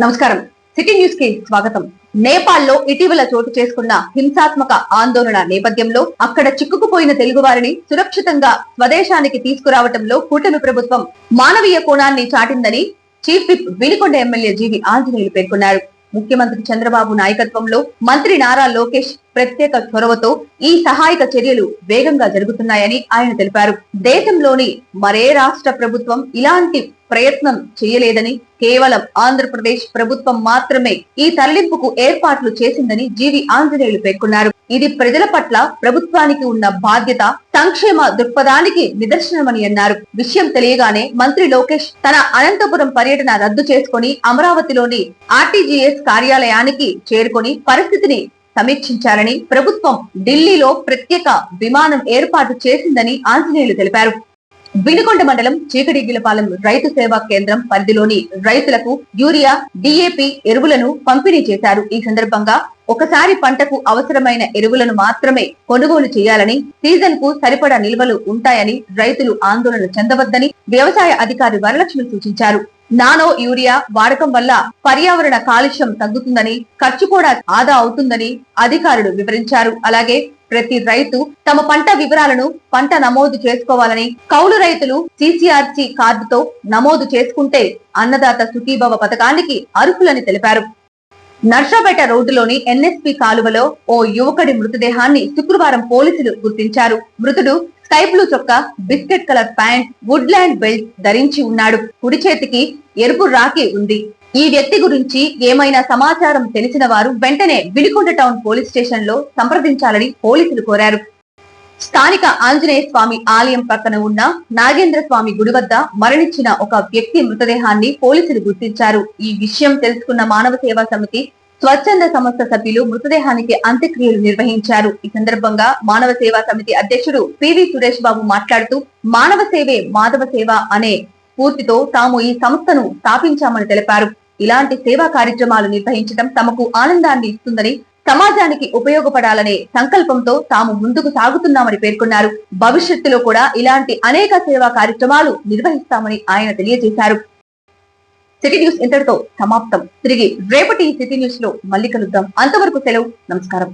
నమస్కారం. City news కి స్వాగతం. నేపాల్లో ఇటీవల చోటు చేసుకున్న హింసాత్మక ఆందోళన నేపథ్యంలో అక్కడ చిక్కుకుపోయిన తెలుగు వారిని సురక్షితంగా స్వదేశానికి తీసుకురావడంలో కూటమి ప్రభుత్వం మానవీయ కోణాన్ని చాటిందని చీఫ్ విప్ వినుకొండ ఎమ్మెల్యే జీవి ఆంజనేయులు పేర్కొన్నారు. ముఖ్యమంత్రి చంద్రబాబు నాయకత్వంలో మంత్రి నారా లోకేష్ ప్రత్యేక చొరవతో ఈ సహాయక చర్యలు వేగంగా జరుగుతున్నాయని ఆయన తెలిపారు. దేశంలోని మరే రాష్ట్ర ప్రభుత్వం ఇలాంటి ప్రయత్నం చేయలేదని, కేవలం ఆంధ్రప్రదేశ్ ప్రభుత్వం మాత్రమే ఈ తరలింపుకు ఏర్పాట్లు చేసిందని జీవి ఆంజనేయులు పేర్కొన్నారు. ఇది ప్రజల పట్ల ప్రభుత్వానికి ఉన్న బాధ్యత, సంక్షేమ దృక్పథానికి నిదర్శనమని అన్నారు. విషయం తెలియగానే మంత్రి లోకేష్ తన అనంతపురం పర్యటన రద్దు చేసుకుని అమరావతిలోని ఆర్టీజీఎస్ కార్యాలయానికి చేరుకొని పరిస్థితిని సమీక్షించారని, ప్రభుత్వం ఢిల్లీలో ప్రత్యేక విమానం ఏర్పాటు చేసిందని ఆంజనేయులు తెలిపారు. వినుకొండ మండలం చీకటిగిలపాలెం రైతు సేవా కేంద్రం పరిధిలోని రైతులకు యూరియా, డిఏపి ఎరువులను పంపిణీ చేశారు. ఈ సందర్భంగా ఒకసారి పంటకు అవసరమైన ఎరువులను మాత్రమే కొనుగోలు చేయాలని, సీజన్ కు సరిపడా నిల్వలు ఉంటాయని రైతులు ఆందోళన చెందవద్దని వ్యవసాయ అధికారి వరలక్ష్మి సూచించారు. నానో యూరియా వాడకం వల్ల పర్యావరణ కాలుష్యం తగ్గుతుందని, ఖర్చు కూడా ఆదా అవుతుందని అధికారులు వివరించారు. అలాగే ప్రతి రైతు తమ పంట వివరాలను పంట నమోదు చేసుకోవాలని, కౌలు రైతులు సిసిఆర్సి కార్డుతో నమోదు చేసుకుంటే అన్నదాత సుఖీభవ పథకానికి అర్హులని తెలిపారు. నర్సాపేట రోడ్డులోని ఎన్ఎస్పి కాలువలో ఓ యువకుడి మృతదేహాన్ని శుక్రవారం పోలీసులు గుర్తించారు. మృతుడు స్కై బ్లూ చొక్కా, biscuit colour pant, Woodland belt ధరించి ఉన్నాడు. కుడి చేతికి ఎరుపు రాఖీ ఉంది. ఈ వ్యక్తి గురించి ఏమైనా సమాచారం తెలిసిన వారు వెంటనే వినుకొండ టౌన్ పోలీస్ స్టేషన్ లో సంప్రదించాలని పోలీసులు కోరారు. స్థానిక ఆంజనేయ స్వామి ఆలయం పక్కన ఉన్న నాగేంద్ర స్వామి గుడి వద్ద మరణించిన ఒక వ్యక్తి మృతదేహాన్ని పోలీసులు గుర్తించారు. ఈ విషయం తెలుసుకున్న మానవ సేవా సమితి, స్వచ్ఛంద సంస్థ సభ్యులు మృతదేహానికి అంత్యక్రియలు నిర్వహించారు. ఈ సందర్భంగా మానవ సేవా సమితి అధ్యక్షుడు పివి సురేష్ బాబు మాట్లాడుతూ, మానవ సేవే మాధవ సేవ అనే స్ఫూర్తితో తాము ఈ సంస్థను స్థాపించామని తెలిపారు. ఇలాంటి సేవా కార్యక్రమాలు నిర్వహించడం తమకు ఆనందాన్ని ఇస్తుందని, సమాజానికి ఉపయోగపడాలనే సంకల్పంతో తాము ముందుకు సాగుతున్నామని పేర్కొన్నారు. భవిష్యత్తులో కూడా ఇలాంటి అనేక సేవా కార్యక్రమాలు నిర్వహిస్తామని ఆయన తెలియజేశారు. సిటీ న్యూస్ ఇంతటితో సమాప్తం. తిరిగి రేపటి సిటీ న్యూస్ లో మళ్ళీ కలుద్దాం. అంతవరకు సెలవు. నమస్కారం.